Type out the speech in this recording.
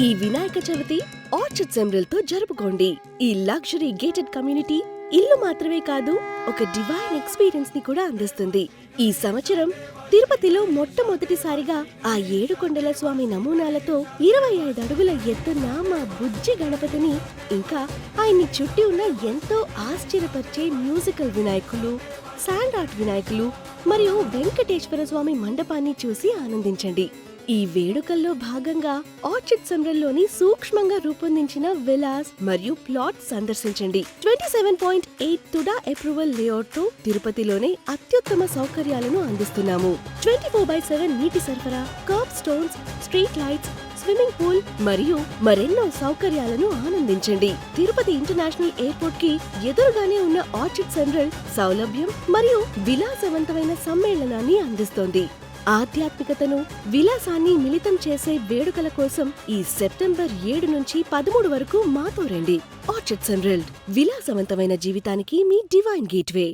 ఈ Vinayaka Chavithi orchid emerald తో జరుపుకోండి. ఈ లగ్జరీ గేటెడ్ కమ్యూనిటీ ఇల్లు మాత్రమే కాదు, ఒక డివైన్ ఎక్స్పీరియన్స్ ని కూడా అందిస్తుంది. ఈ సంవత్సరం తిరుపతిలో మొట్టమొదటిసారిగా ఆ 7 కొండల స్వామి నమూనాలతో 25 అడుగుల ఎత్తున్న మా బుజ్జి గణపతిని, ఇంకా ఆయన్ని చుట్టి ఉన్న ఎంతో ఆశ్చర్యపరిచే మ్యూజికల్ వినాయకులు, శాండ్ ఆర్ట్ వినాయకులు మరియు వెంకటేశ్వర స్వామి మండపాన్ని చూసి ఆనందించండి. ఈ వేడుకల్లో భాగంగా ఆర్చిడ్ ఎమరల్డ్ లోని సూక్ష్మంగా రూపొందించిన విలాస్ మరియు ప్లాట్ సందర్శించండి. 27.8 తుడా అప్రూవల్ లేఅవుట్ తో తిరుపతిలోనే అత్యుత్తమ సౌకర్యాలను అందిస్తున్నాము. 24/7 నీటి సరఫరా, curb stones, street lights, swimming pool మరియు మరెన్నో సౌకర్యాలను ఆనందించండి. తిరుపతి ఇంటర్నేషనల్ ఎయిర్పోర్ట్ కి ఎదురుగానే ఉన్న ఆర్చిడ్ ఎమరల్డ్ సౌలభ్యం మరియు విలాసవంతమైన సమ్మేళనాన్ని అందిస్తోంది. ఆధ్యాత్మికతను, విలాసాన్ని మిళితం చేసే వేడుకల కోసం ఈ సెప్టెంబర్ 7 నుంచి 13 వరకు మాతో రండి. ఆర్చిడ్ ఎమరల్డ్, విలాసవంతమైన జీవితానికి మీ డివైన్ గేట్వే.